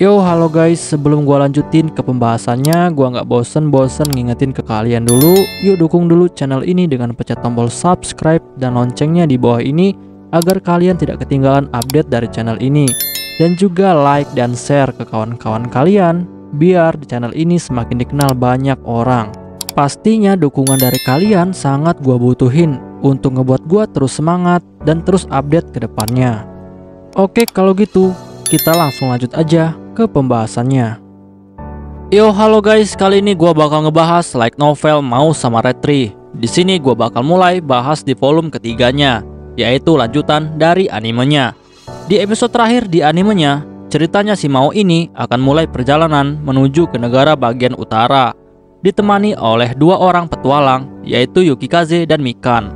Yo, halo guys, sebelum gua lanjutin ke pembahasannya, gua nggak bosen-bosen ngingetin ke kalian dulu. Yuk dukung dulu channel ini dengan pencet tombol subscribe dan loncengnya di bawah ini agar kalian tidak ketinggalan update dari channel ini. Dan juga like dan share ke kawan-kawan kalian biar di channel ini semakin dikenal banyak orang. Pastinya dukungan dari kalian sangat gua butuhin untuk ngebuat gua terus semangat dan terus update ke depannya. Oke, kalau gitu kita langsung lanjut aja ke pembahasannya. Yo, halo guys, kali ini gua bakal ngebahas light novel Mau Sama Retri. Di sini gua bakal mulai bahas di volume ketiganya, yaitu lanjutan dari animenya. Di episode terakhir di animenya, ceritanya si Mao ini akan mulai perjalanan menuju ke negara bagian utara, ditemani oleh dua orang petualang, yaitu Yukikaze dan Mikan.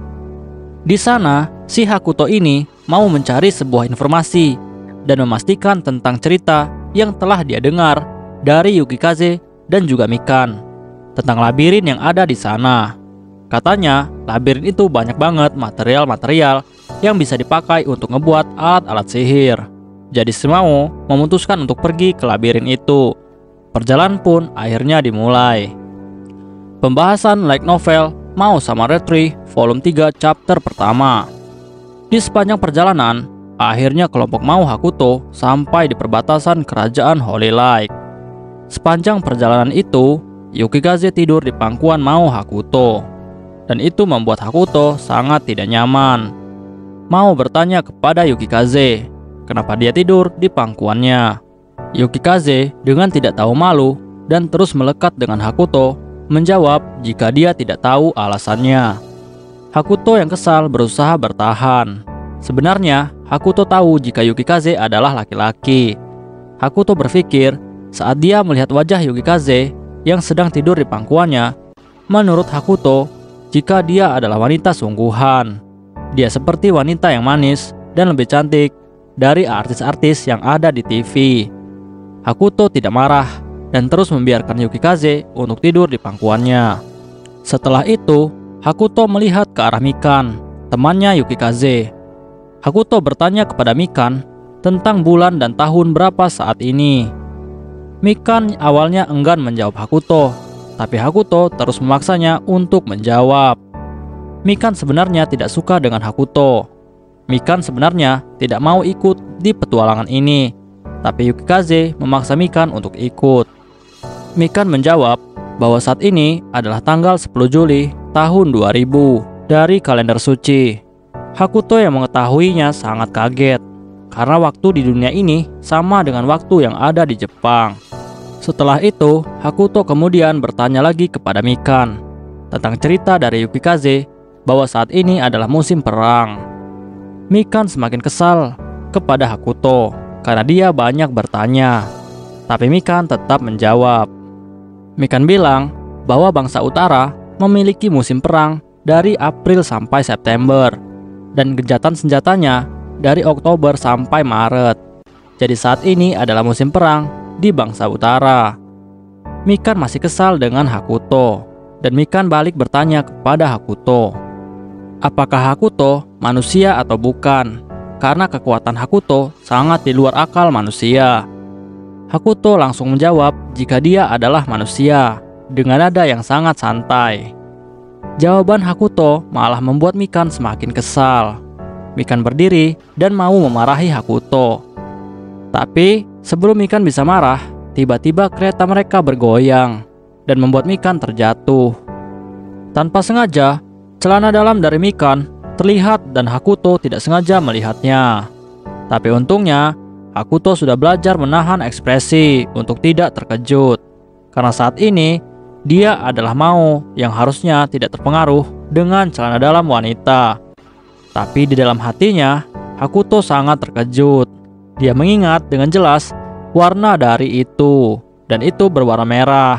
Di sana, si Hakuto ini mau mencari sebuah informasi dan memastikan tentang cerita yang telah dia dengar dari Yukikaze dan juga Mikan tentang labirin yang ada di sana. Katanya, labirin itu banyak banget material-material yang bisa dipakai untuk ngebuat alat-alat sihir. Jadi si Mao memutuskan untuk pergi ke labirin itu. Perjalanan pun akhirnya dimulai. Pembahasan light novel Mau Sama Retri volume 3 chapter pertama. Di sepanjang perjalanan, akhirnya kelompok Mao Hakuto sampai di perbatasan kerajaan Holy Light. Sepanjang perjalanan itu, Yukikaze tidur di pangkuan Mao Hakuto, dan itu membuat Hakuto sangat tidak nyaman. Mao bertanya kepada Yukikaze, kenapa dia tidur di pangkuannya. Yukikaze dengan tidak tahu malu dan terus melekat dengan Hakuto, menjawab jika dia tidak tahu alasannya. Hakuto yang kesal berusaha bertahan. Sebenarnya, Hakuto tahu jika Yukikaze adalah laki-laki. Hakuto berpikir saat dia melihat wajah Yukikaze yang sedang tidur di pangkuannya, menurut Hakuto, jika dia adalah wanita sungguhan. Dia seperti wanita yang manis dan lebih cantik dari artis-artis yang ada di TV. Hakuto tidak marah dan terus membiarkan Yukikaze untuk tidur di pangkuannya. Setelah itu, Hakuto melihat ke arah Mikan, temannya Yukikaze. Hakuto bertanya kepada Mikan tentang bulan dan tahun berapa saat ini. Mikan awalnya enggan menjawab Hakuto, tapi Hakuto terus memaksanya untuk menjawab. Mikan sebenarnya tidak suka dengan Hakuto. Mikan sebenarnya tidak mau ikut di petualangan ini, tapi Yukikaze memaksa Mikan untuk ikut. Mikan menjawab bahwa saat ini adalah tanggal 10 Juli tahun 2000 dari kalender suci. Hakuto yang mengetahuinya sangat kaget, karena waktu di dunia ini sama dengan waktu yang ada di Jepang. Setelah itu, Hakuto kemudian bertanya lagi kepada Mikan tentang cerita dari Yukikaze bahwa saat ini adalah musim perang. Mikan semakin kesal kepada Hakuto karena dia banyak bertanya, tapi Mikan tetap menjawab. Mikan bilang bahwa bangsa utara memiliki musim perang dari April sampai September, dan gencatan senjatanya dari Oktober sampai Maret. Jadi saat ini adalah musim perang di bangsa utara. Mikan masih kesal dengan Hakuto, dan Mikan balik bertanya kepada Hakuto, apakah Hakuto manusia atau bukan? Karena kekuatan Hakuto sangat di luar akal manusia. Hakuto langsung menjawab jika dia adalah manusia dengan nada yang sangat santai. Jawaban Hakuto malah membuat Mikan semakin kesal. Mikan berdiri dan mau memarahi Hakuto. Tapi sebelum Mikan bisa marah, tiba-tiba kereta mereka bergoyang dan membuat Mikan terjatuh. Tanpa sengaja, celana dalam dari Mikan terlihat dan Hakuto tidak sengaja melihatnya. Tapi untungnya, Hakuto sudah belajar menahan ekspresi untuk tidak terkejut. Karena saat ini, dia adalah Mao yang harusnya tidak terpengaruh dengan celana dalam wanita. Tapi di dalam hatinya, Hakuto sangat terkejut. Dia mengingat dengan jelas warna dari itu, dan itu berwarna merah.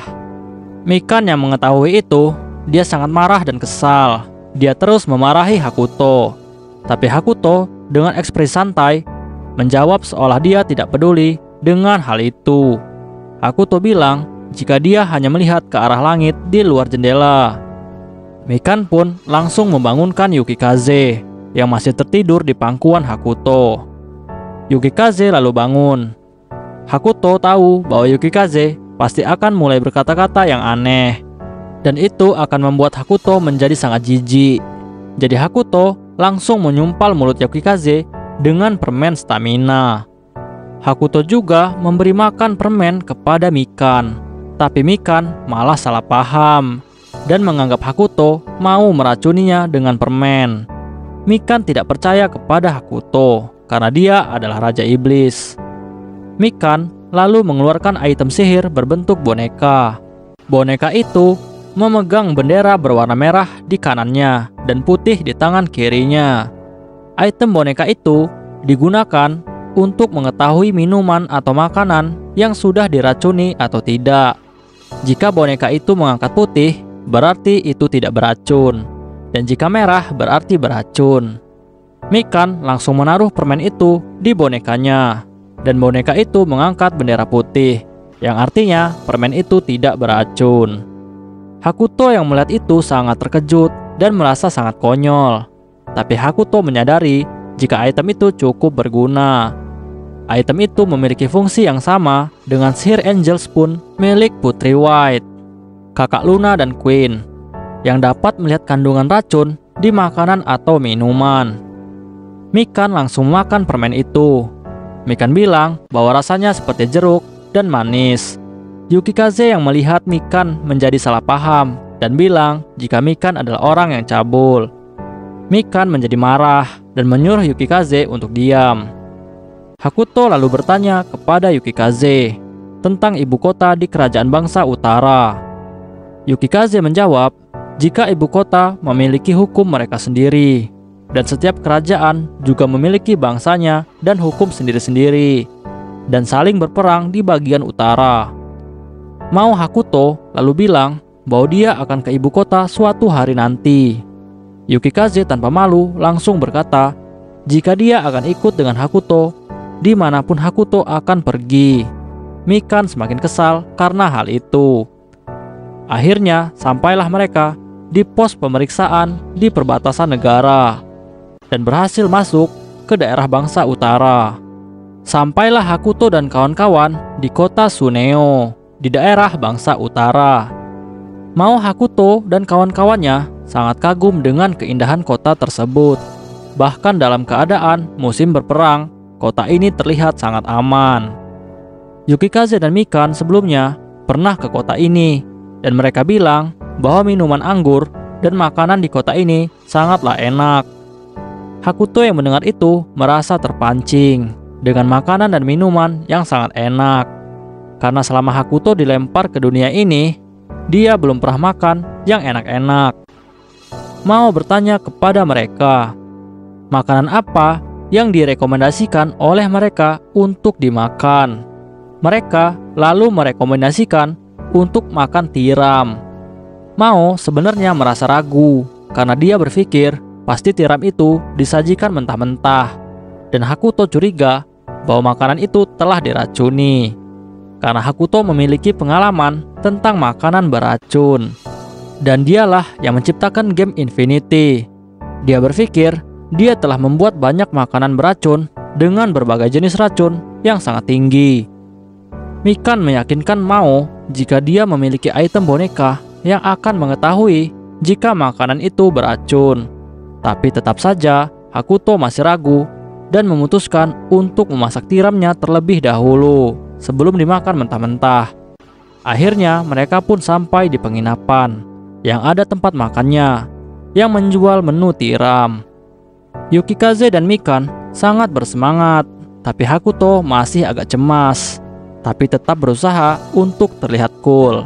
Mikan yang mengetahui itu, dia sangat marah dan kesal. Dia terus memarahi Hakuto. Tapi Hakuto dengan ekspresi santai menjawab seolah dia tidak peduli dengan hal itu. Hakuto bilang jika dia hanya melihat ke arah langit di luar jendela. Mikan pun langsung membangunkan Yukikaze yang masih tertidur di pangkuan Hakuto. Yukikaze lalu bangun. Hakuto tahu bahwa Yukikaze pasti akan mulai berkata-kata yang aneh, dan itu akan membuat Hakuto menjadi sangat jijik. Jadi Hakuto langsung menyumpal mulut Yukikaze dengan permen stamina. Hakuto juga memberi makan permen kepada Mikan, tapi Mikan malah salah paham dan menganggap Hakuto mau meracuninya dengan permen. Mikan tidak percaya kepada Hakuto karena dia adalah Raja Iblis. Mikan lalu mengeluarkan item sihir berbentuk boneka. Boneka itu memegang bendera berwarna merah di kanannya dan putih di tangan kirinya. Item boneka itu digunakan untuk mengetahui minuman atau makanan yang sudah diracuni atau tidak. Jika boneka itu mengangkat putih, berarti itu tidak beracun, dan jika merah berarti beracun. Mikan langsung menaruh permen itu di bonekanya, dan boneka itu mengangkat bendera putih, yang artinya permen itu tidak beracun. Hakuto yang melihat itu sangat terkejut dan merasa sangat konyol. Tapi Hakuto menyadari jika item itu cukup berguna. Item itu memiliki fungsi yang sama dengan sihir Angel Spoon milik Putri White, kakak Luna dan Queen, yang dapat melihat kandungan racun di makanan atau minuman. Mikan langsung makan permen itu. Mikan bilang bahwa rasanya seperti jeruk dan manis. Yukikaze yang melihat Mikan menjadi salah paham dan bilang jika Mikan adalah orang yang cabul. Mikan menjadi marah dan menyuruh Yukikaze untuk diam. Hakuto lalu bertanya kepada Yukikaze tentang ibu kota di kerajaan bangsa utara. Yukikaze menjawab jika ibu kota memiliki hukum mereka sendiri, dan setiap kerajaan juga memiliki bangsanya dan hukum sendiri-sendiri, dan saling berperang di bagian utara. Mau Hakuto lalu bilang bahwa dia akan ke ibu kota suatu hari nanti. Yukikaze tanpa malu langsung berkata jika dia akan ikut dengan Hakuto dimanapun Hakuto akan pergi. Mikan semakin kesal karena hal itu. Akhirnya sampailah mereka di pos pemeriksaan di perbatasan negara dan berhasil masuk ke daerah bangsa utara. Sampailah Hakuto dan kawan-kawan di kota Suneo di daerah bangsa utara. Mau Hakuto dan kawan-kawannya sangat kagum dengan keindahan kota tersebut. Bahkan dalam keadaan musim berperang, kota ini terlihat sangat aman. Yukikaze dan Mikan sebelumnya pernah ke kota ini, dan mereka bilang bahwa minuman anggur dan makanan di kota ini sangatlah enak. Hakuto yang mendengar itu merasa terpancing dengan makanan dan minuman yang sangat enak. Karena selama Hakuto dilempar ke dunia ini, dia belum pernah makan yang enak-enak. Mau bertanya kepada mereka, makanan apa yang direkomendasikan oleh mereka untuk dimakan. Mereka lalu merekomendasikan untuk makan tiram. Mao sebenarnya merasa ragu karena dia berpikir pasti tiram itu disajikan mentah-mentah, dan Hakuto curiga bahwa makanan itu telah diracuni karena Hakuto memiliki pengalaman tentang makanan beracun, dan dialah yang menciptakan game Infinity. Dia berpikir dia telah membuat banyak makanan beracun dengan berbagai jenis racun yang sangat tinggi. Mikan meyakinkan Mao jika dia memiliki item boneka yang akan mengetahui jika makanan itu beracun. Tapi tetap saja Hakuto masih ragu dan memutuskan untuk memasak tiramnya terlebih dahulu sebelum dimakan mentah-mentah. Akhirnya mereka pun sampai di penginapan yang ada tempat makannya yang menjual menu tiram. Yukikaze dan Mikan sangat bersemangat, tapi Hakuto masih agak cemas, tapi tetap berusaha untuk terlihat cool.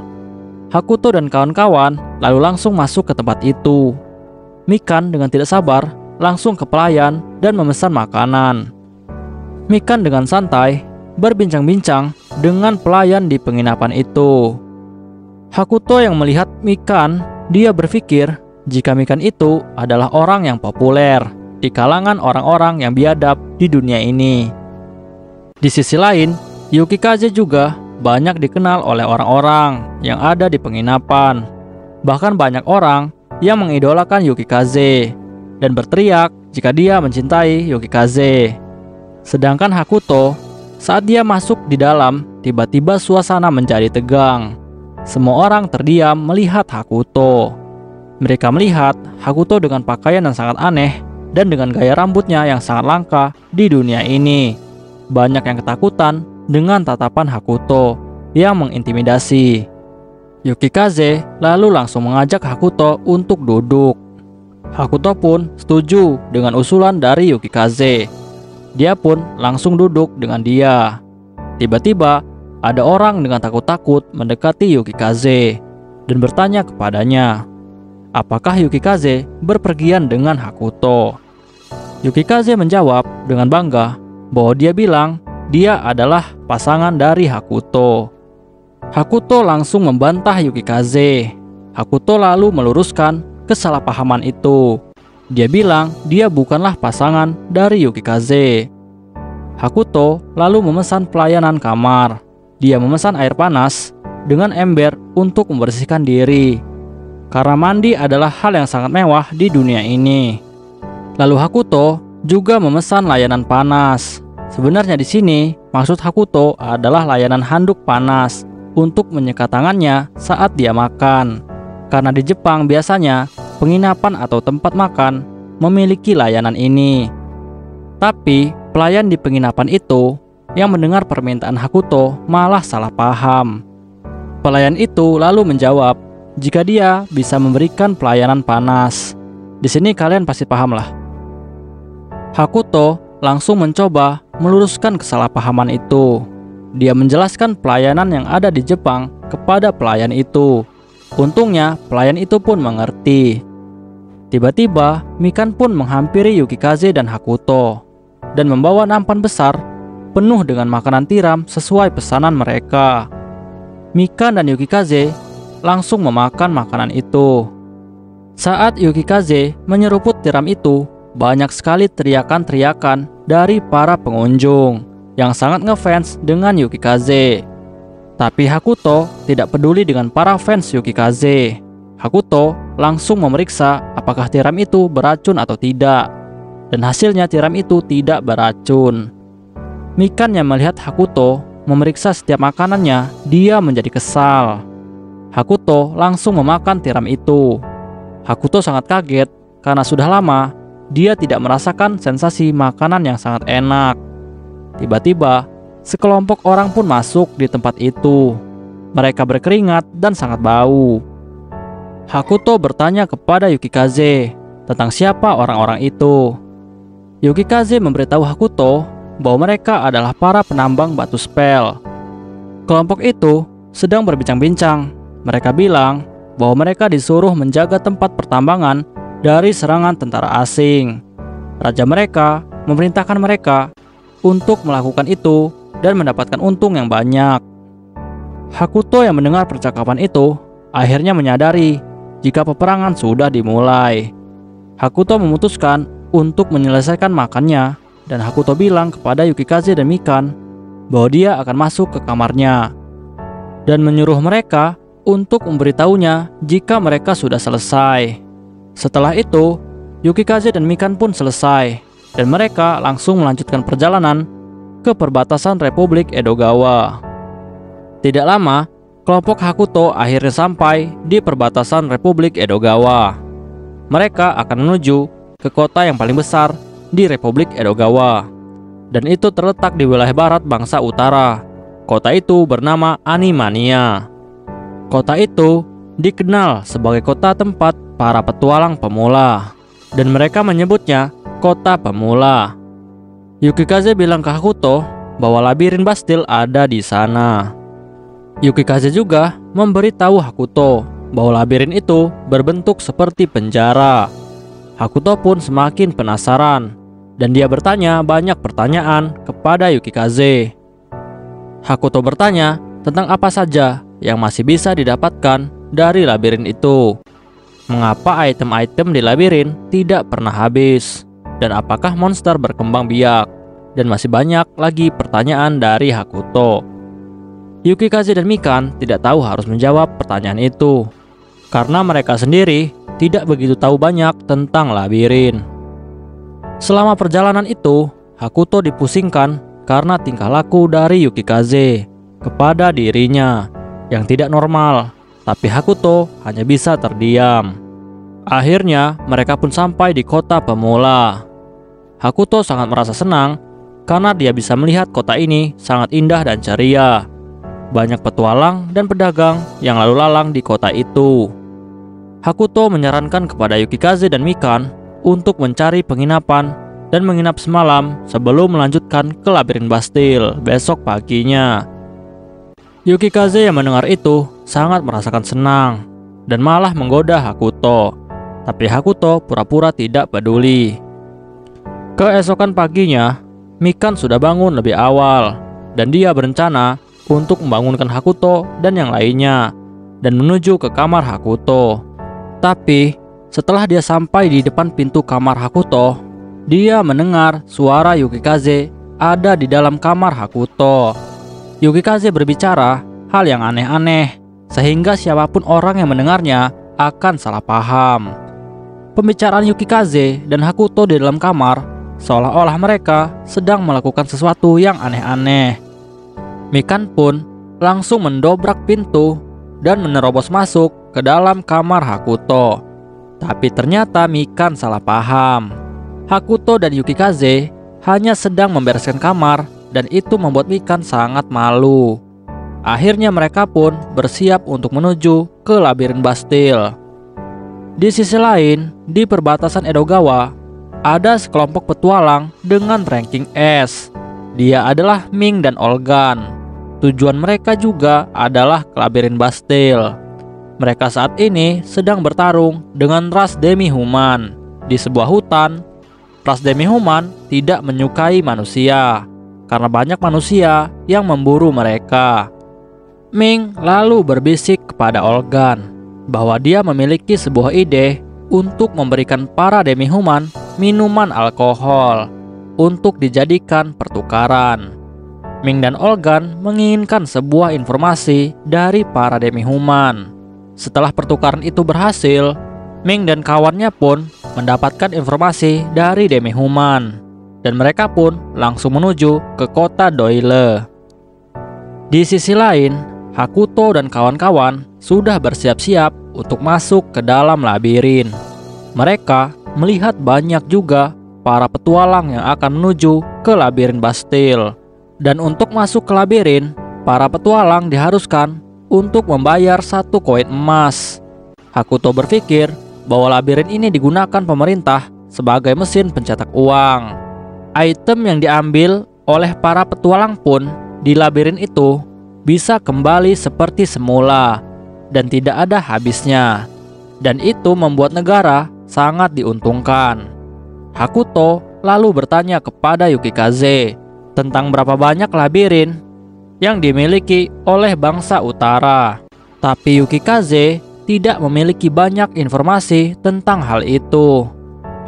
Hakuto dan kawan-kawan lalu langsung masuk ke tempat itu. Mikan dengan tidak sabar langsung ke pelayan dan memesan makanan. Mikan dengan santai berbincang-bincang dengan pelayan di penginapan itu. Hakuto yang melihat Mikan, dia berpikir jika Mikan itu adalah orang yang populer di kalangan orang-orang yang biadab di dunia ini. Di sisi lain, Yukikaze juga banyak dikenal oleh orang-orang yang ada di penginapan. Bahkan banyak orang yang mengidolakan Yukikaze dan berteriak jika dia mencintai Yukikaze. Sedangkan Hakuto Saat dia masuk di dalam, tiba-tiba suasana menjadi tegang. Semua orang terdiam melihat Hakuto. Mereka melihat Hakuto dengan pakaian yang sangat aneh dan dengan gaya rambutnya yang sangat langka di dunia ini. Banyak yang ketakutan dengan tatapan Hakuto yang mengintimidasi. Yukikaze lalu langsung mengajak Hakuto untuk duduk. Hakuto pun setuju dengan usulan dari Yukikaze. Dia pun langsung duduk dengan dia. Tiba-tiba ada orang dengan takut-takut mendekati Yukikaze dan bertanya kepadanya, apakah Yukikaze berpergian dengan Hakuto? Yukikaze menjawab dengan bangga bahwa dia bilang dia adalah pasangan dari Hakuto. Hakuto langsung membantah Yukikaze. Hakuto lalu meluruskan kesalahpahaman itu. Dia bilang dia bukanlah pasangan dari Yukikaze. Hakuto lalu memesan pelayanan kamar. Dia memesan air panas dengan ember untuk membersihkan diri, karena mandi adalah hal yang sangat mewah di dunia ini. Lalu Hakuto juga memesan layanan panas. Sebenarnya di sini maksud Hakuto adalah layanan handuk panas untuk menyekat tangannya saat dia makan. Karena di Jepang biasanya penginapan atau tempat makan memiliki layanan ini. Tapi pelayan di penginapan itu yang mendengar permintaan Hakuto malah salah paham. Pelayan itu lalu menjawab jika dia bisa memberikan pelayanan panas. Di sini kalian pasti paham lah. Hakuto langsung mencoba meluruskan kesalahpahaman itu. Dia menjelaskan pelayanan yang ada di Jepang kepada pelayan itu. Untungnya pelayan itu pun mengerti. Tiba-tiba Mikan pun menghampiri Yukikaze dan Hakuto dan membawa nampan besar penuh dengan makanan tiram sesuai pesanan mereka. Mikan dan Yukikaze langsung memakan makanan itu. Saat Yukikaze menyeruput tiram itu, banyak sekali teriakan-teriakan dari para pengunjung yang sangat ngefans dengan Yukikaze. Tapi Hakuto tidak peduli dengan para fans Yukikaze. Hakuto langsung memeriksa apakah tiram itu beracun atau tidak. Dan hasilnya tiram itu tidak beracun. Mikan yang melihat Hakuto memeriksa setiap makanannya, dia menjadi kesal. Hakuto langsung memakan tiram itu. Hakuto sangat kaget karena sudah lama dia tidak merasakan sensasi makanan yang sangat enak. Tiba-tiba sekelompok orang pun masuk di tempat itu. Mereka berkeringat dan sangat bau. Hakuto bertanya kepada Yukikaze tentang siapa orang-orang itu. Yukikaze memberitahu Hakuto bahwa mereka adalah para penambang batu spell. Kelompok itu sedang berbincang-bincang. Mereka bilang bahwa mereka disuruh menjaga tempat pertambangan dari serangan tentara asing. Raja mereka memerintahkan mereka untuk melakukan itu dan mendapatkan untung yang banyak. Hakuto yang mendengar percakapan itu akhirnya menyadari jika peperangan sudah dimulai. Hakuto memutuskan untuk menyelesaikan makannya dan Hakuto bilang kepada Yukikaze dan Mikan bahwa dia akan masuk ke kamarnya dan menyuruh mereka untuk memberitahunya jika mereka sudah selesai. Setelah itu, Yukikaze dan Mikan pun selesai dan mereka langsung melanjutkan perjalanan ke perbatasan Republik Edogawa. Tidak lama, kelompok Hakuto akhirnya sampai di perbatasan Republik Edogawa. Mereka akan menuju ke kota yang paling besar di Republik Edogawa, dan itu terletak di wilayah barat bangsa utara. Kota itu bernama Animania. Kota itu dikenal sebagai kota tempat para petualang pemula, dan mereka menyebutnya kota pemula. Yukikaze bilang ke Hakuto bahwa labirin Bastil ada di sana. Yukikaze juga memberitahu Hakuto bahwa labirin itu berbentuk seperti penjara. Hakuto pun semakin penasaran dan dia bertanya banyak pertanyaan kepada Yukikaze. Hakuto bertanya tentang apa saja yang masih bisa didapatkan dari labirin itu. Mengapa item-item di labirin tidak pernah habis? Dan apakah monster berkembang biak? Dan masih banyak lagi pertanyaan dari Hakuto. Yukikaze dan Mikan tidak tahu harus menjawab pertanyaan itu karena mereka sendiri tidak begitu tahu banyak tentang labirin. Selama perjalanan itu, Hakuto dipusingkan karena tingkah laku dari Yukikaze kepada dirinya yang tidak normal, tapi Hakuto hanya bisa terdiam. Akhirnya mereka pun sampai di kota pemula. Hakuto sangat merasa senang karena dia bisa melihat kota ini sangat indah dan ceria. Banyak petualang dan pedagang yang lalu lalang di kota itu. Hakuto menyarankan kepada Yukikaze dan Mikan untuk mencari penginapan dan menginap semalam sebelum melanjutkan ke labirin Bastille besok paginya. Yukikaze yang mendengar itu sangat merasakan senang dan malah menggoda Hakuto. Tapi Hakuto pura-pura tidak peduli. Keesokan paginya, Mikan sudah bangun lebih awal dan dia berencana untuk membangunkan Hakuto dan yang lainnya dan menuju ke kamar Hakuto. Tapi setelah dia sampai di depan pintu kamar Hakuto, dia mendengar suara Yukikaze ada di dalam kamar Hakuto. Yukikaze berbicara hal yang aneh-aneh sehingga siapapun orang yang mendengarnya akan salah paham. Pembicaraan Yukikaze dan Hakuto di dalam kamar seolah-olah mereka sedang melakukan sesuatu yang aneh-aneh. Mikan pun langsung mendobrak pintu dan menerobos masuk ke dalam kamar Hakuto. Tapi ternyata Mikan salah paham. Hakuto dan Yukikaze hanya sedang membereskan kamar dan itu membuat Mikan sangat malu. Akhirnya mereka pun bersiap untuk menuju ke labirin Bastille. Di sisi lain, di perbatasan Edogawa, ada sekelompok petualang dengan ranking S. Dia adalah Ming dan Olgan. Tujuan mereka juga adalah ke labirin Bastille. Mereka saat ini sedang bertarung dengan ras demi-human. Di sebuah hutan, ras demi-human tidak menyukai manusia karena banyak manusia yang memburu mereka. Ming lalu berbisik kepada Olgan bahwa dia memiliki sebuah ide untuk memberikan para demi-human minuman alkohol untuk dijadikan pertukaran. Ming dan Olgan menginginkan sebuah informasi dari para demi-human. Setelah pertukaran itu berhasil, Ming dan kawannya pun mendapatkan informasi dari demi-human dan mereka pun langsung menuju ke kota Doile. Di sisi lain, Hakuto dan kawan-kawan sudah bersiap-siap untuk masuk ke dalam labirin. Mereka melihat banyak juga para petualang yang akan menuju ke labirin Bastille. Dan untuk masuk ke labirin, para petualang diharuskan untuk membayar 1 koin emas. Hakuto berpikir bahwa labirin ini digunakan pemerintah sebagai mesin pencetak uang. Item yang diambil oleh para petualang pun di labirin itu bisa kembali seperti semula dan tidak ada habisnya. Dan itu membuat negara sangat diuntungkan. Hakuto lalu bertanya kepada Yukikaze tentang berapa banyak labirin yang dimiliki oleh bangsa utara. Tapi Yukikaze tidak memiliki banyak informasi tentang hal itu.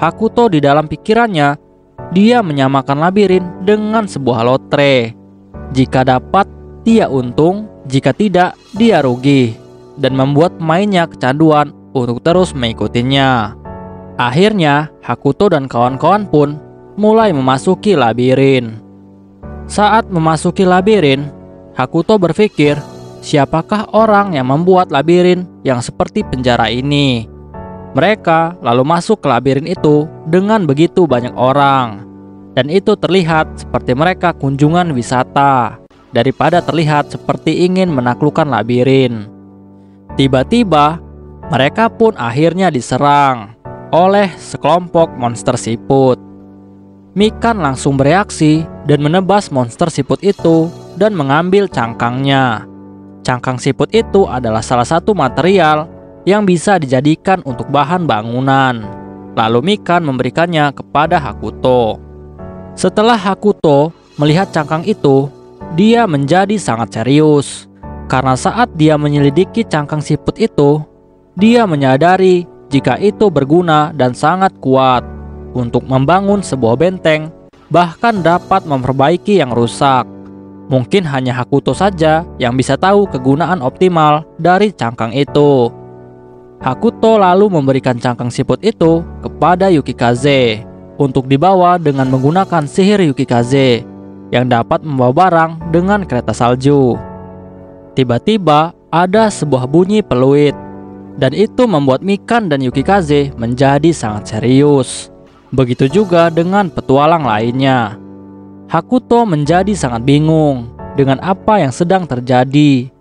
Hakuto di dalam pikirannya, dia menyamakan labirin dengan sebuah lotre. Jika dapat, dia untung, jika tidak, dia rugi, dan membuat pemainnya kecanduan untuk terus mengikutinya. Akhirnya, Hakuto dan kawan-kawan pun mulai memasuki labirin. Saat memasuki labirin, Hakuto berpikir, siapakah orang yang membuat labirin yang seperti penjara ini? Mereka lalu masuk ke labirin itu dengan begitu banyak orang, dan itu terlihat seperti mereka kunjungan wisata daripada terlihat seperti ingin menaklukkan labirin. Tiba-tiba, mereka pun akhirnya diserang oleh sekelompok monster siput. Mikan langsung bereaksi dan menebas monster siput itu dan mengambil cangkangnya. Cangkang siput itu adalah salah satu material yang bisa dijadikan untuk bahan bangunan. Lalu Mikan memberikannya kepada Hakuto. Setelah Hakuto melihat cangkang itu, dia menjadi sangat serius. Karena saat dia menyelidiki cangkang siput itu, dia menyadari jika itu berguna dan sangat kuat untuk membangun sebuah benteng, bahkan dapat memperbaiki yang rusak. Mungkin hanya Hakuto saja yang bisa tahu kegunaan optimal dari cangkang itu. Hakuto lalu memberikan cangkang siput itu kepada Yukikaze untuk dibawa dengan menggunakan sihir Yukikaze. yang dapat membawa barang dengan kereta salju. Tiba-tiba ada sebuah bunyi peluit, dan itu membuat Mikan dan Yukikaze menjadi sangat serius. Begitu juga dengan petualang lainnya. Hakuto menjadi sangat bingung dengan apa yang sedang terjadi.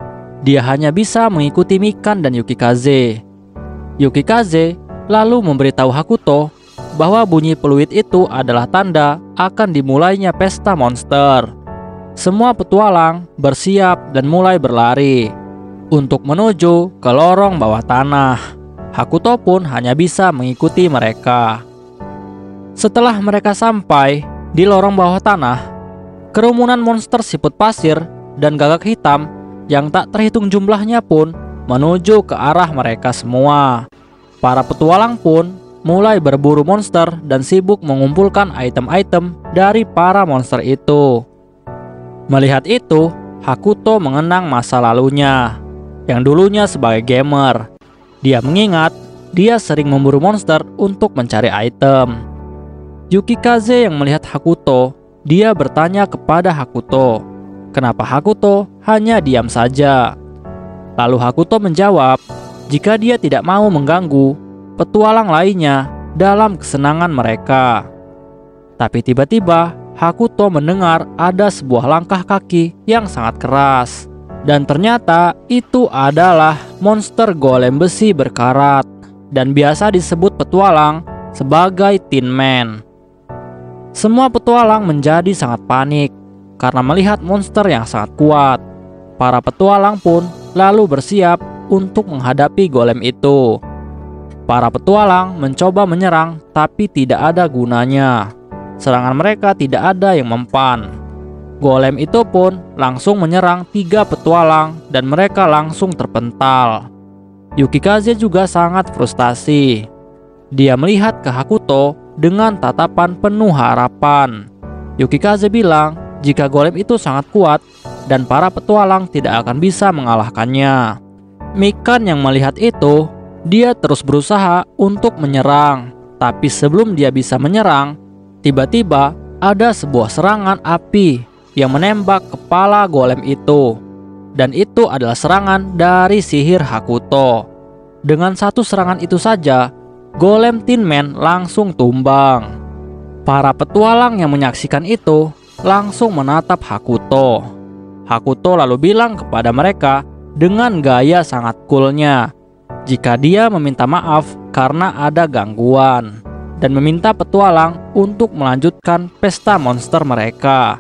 Dia hanya bisa mengikuti Mikan dan Yukikaze. Yukikaze lalu memberitahu Hakuto bahwa bunyi peluit itu adalah tanda akan dimulainya pesta monster. Semua petualang bersiap dan mulai berlari untuk menuju ke lorong bawah tanah. Hakuto pun hanya bisa mengikuti mereka. Setelah mereka sampai di lorong bawah tanah, kerumunan monster siput pasir dan gagak hitam yang tak terhitung jumlahnya pun menuju ke arah mereka semua. Para petualang pun mulai berburu monster dan sibuk mengumpulkan item-item dari para monster itu. Melihat itu, Hakuto mengenang masa lalunya yang dulunya sebagai gamer. Dia mengingat dia sering memburu monster untuk mencari item. Yukikaze yang melihat Hakuto, dia bertanya kepada Hakuto, kenapa Hakuto hanya diam saja. Lalu Hakuto menjawab, jika dia tidak mau mengganggu petualang lainnya dalam kesenangan mereka. Tapi tiba-tiba Hakuto mendengar ada sebuah langkah kaki yang sangat keras. Dan ternyata itu adalah monster golem besi berkarat, dan biasa disebut petualang sebagai Tin Man. Semua petualang menjadi sangat panik karena melihat monster yang sangat kuat. Para petualang pun lalu bersiap untuk menghadapi golem itu. Para petualang mencoba menyerang, tapi tidak ada gunanya. Serangan mereka tidak ada yang mempan. Golem itu pun langsung menyerang 3 petualang dan mereka langsung terpental. Yukikaze juga sangat frustasi. Dia melihat ke Hakuto dengan tatapan penuh harapan. Yukikaze bilang jika golem itu sangat kuat dan para petualang tidak akan bisa mengalahkannya. Mikan yang melihat itu, dia terus berusaha untuk menyerang. Tapi sebelum dia bisa menyerang, tiba-tiba ada sebuah serangan api yang menembak kepala golem itu. Dan itu adalah serangan dari sihir Hakuto. Dengan satu serangan itu saja, golem Tin Man langsung tumbang. Para petualang yang menyaksikan itu langsung menatap Hakuto. Hakuto lalu bilang kepada mereka dengan gaya sangat coolnya jika dia meminta maaf karena ada gangguan dan meminta petualang untuk melanjutkan pesta monster mereka.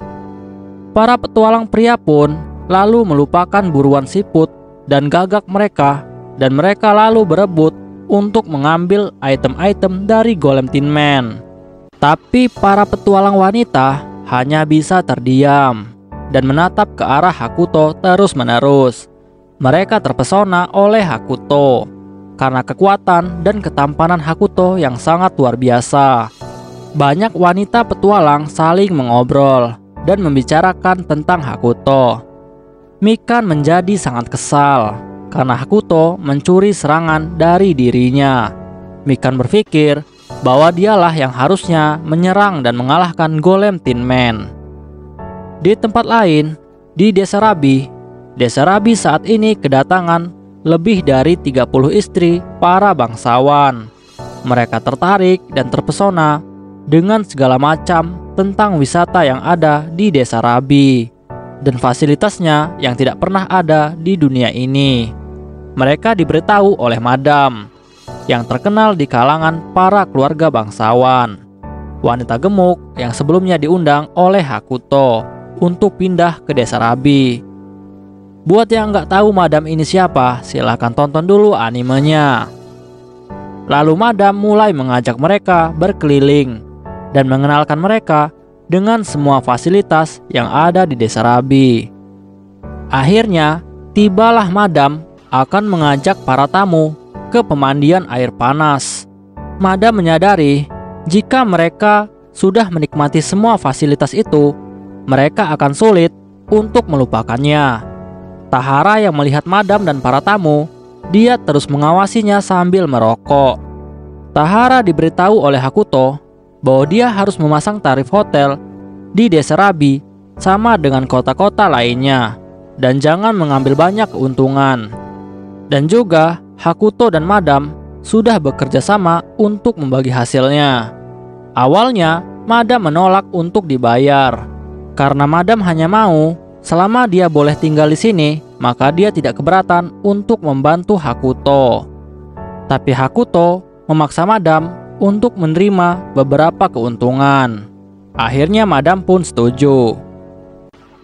Para petualang pria pun lalu melupakan buruan siput dan gagak mereka, dan mereka lalu berebut untuk mengambil item-item dari golem Tin Man. Tapi para petualang wanita hanya bisa terdiam dan menatap ke arah Hakuto terus-menerus. Mereka terpesona oleh Hakuto karena kekuatan dan ketampanan Hakuto yang sangat luar biasa. Banyak wanita petualang saling mengobrol dan membicarakan tentang Hakuto. Mikan menjadi sangat kesal karena Hakuto mencuri serangan dari dirinya. Mikan berpikir bahwa dialah yang harusnya menyerang dan mengalahkan golem Tin Man. Di tempat lain, di Desa Rabi, Desa Rabi saat ini kedatangan lebih dari 30 istri para bangsawan. Mereka tertarik dan terpesona dengan segala macam tentang wisata yang ada di Desa Rabi dan fasilitasnya yang tidak pernah ada di dunia ini. Mereka diberitahu oleh Madam yang terkenal di kalangan para keluarga bangsawan, wanita gemuk yang sebelumnya diundang oleh Hakuto untuk pindah ke Desa Rabi. Buat yang nggak tahu Madam ini siapa, silahkan tonton dulu animenya. Lalu Madam mulai mengajak mereka berkeliling dan mengenalkan mereka dengan semua fasilitas yang ada di Desa Rabi. Akhirnya, tibalah Madam akan mengajak para tamu ke pemandian air panas. Madam menyadari jika mereka sudah menikmati semua fasilitas itu, mereka akan sulit untuk melupakannya. Tahara yang melihat Madam dan para tamu, dia terus mengawasinya sambil merokok. Tahara diberitahu oleh Hakuto bahwa dia harus memasang tarif hotel di Desa Rabi sama dengan kota-kota lainnya, dan jangan mengambil banyak keuntungan. Dan juga Hakuto dan Madam sudah bekerja sama untuk membagi hasilnya. Awalnya Madam menolak untuk dibayar, karena Madam hanya mau selama dia boleh tinggal di sini, maka dia tidak keberatan untuk membantu Hakuto. Tapi Hakuto memaksa Madam untuk menerima beberapa keuntungan. Akhirnya Madam pun setuju.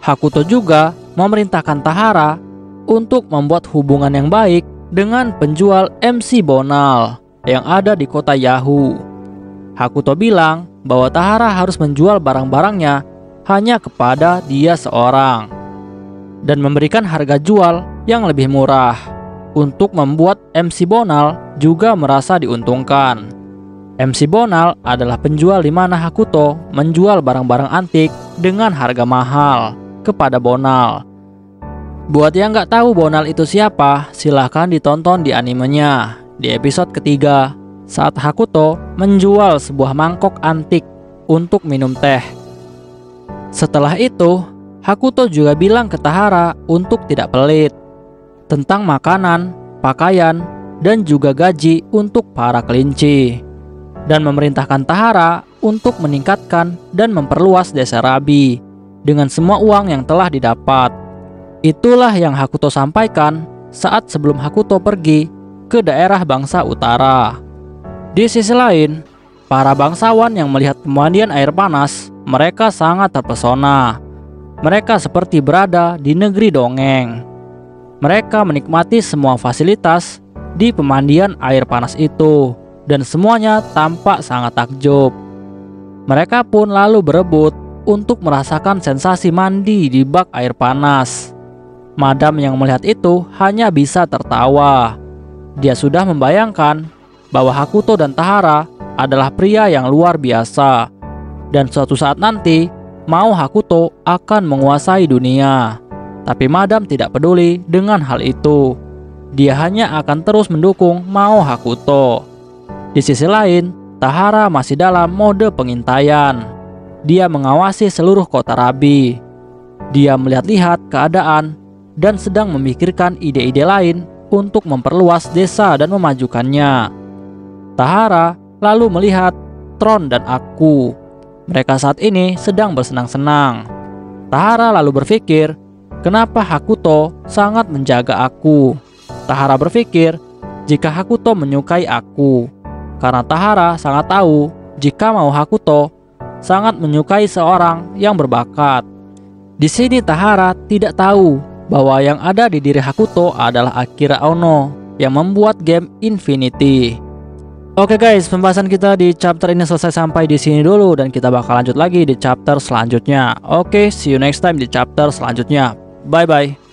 Hakuto juga memerintahkan Tahara untuk membuat hubungan yang baik dengan penjual MC Bonal yang ada di kota Yahoo. Hakuto bilang bahwa Tahara harus menjual barang-barangnya hanya kepada dia seorang dan memberikan harga jual yang lebih murah untuk membuat MC Bonal juga merasa diuntungkan. MC Bonal adalah penjual di mana Hakuto menjual barang-barang antik dengan harga mahal kepada Bonal. Buat yang nggak tahu Bonal itu siapa, silahkan ditonton di animenya di episode ketiga saat Hakuto menjual sebuah mangkok antik untuk minum teh. Setelah itu, Hakuto juga bilang ke Tahara untuk tidak pelit tentang makanan, pakaian, dan juga gaji untuk para kelinci, dan memerintahkan Tahara untuk meningkatkan dan memperluas desa Rabi dengan semua uang yang telah didapat. Itulah yang Hakuto sampaikan saat sebelum Hakuto pergi ke daerah bangsa utara. Di sisi lain, para bangsawan yang melihat pemandian air panas, mereka sangat terpesona. Mereka seperti berada di negeri dongeng. Mereka menikmati semua fasilitas di pemandian air panas itu, dan semuanya tampak sangat takjub. Mereka pun lalu berebut untuk merasakan sensasi mandi di bak air panas. Madam yang melihat itu hanya bisa tertawa. Dia sudah membayangkan bahwa Hakuto dan Tahara adalah pria yang luar biasa, dan suatu saat nanti mau Hakuto akan menguasai dunia. Tapi Madam tidak peduli dengan hal itu. Dia hanya akan terus mendukung mau Hakuto. Di sisi lain, Tahara masih dalam mode pengintaian. Dia mengawasi seluruh kota Rabi. Dia melihat-lihat keadaan dan sedang memikirkan ide-ide lain untuk memperluas desa dan memajukannya. Tahara lalu melihat Tron dan Aku. Mereka saat ini sedang bersenang-senang. Tahara lalu berpikir, kenapa Hakuto sangat menjaga Aku? Tahara berpikir, jika Hakuto menyukai Aku, karena Tahara sangat tahu jika mau Hakuto sangat menyukai seorang yang berbakat. Di sini Tahara tidak tahu bahwa yang ada di diri Hakuto adalah Akira Ono yang membuat game Infinity. Oke guys, pembahasan kita di chapter ini selesai sampai di sini dulu, dan kita bakal lanjut lagi di chapter selanjutnya. Oke, see you next time di chapter selanjutnya. Bye bye.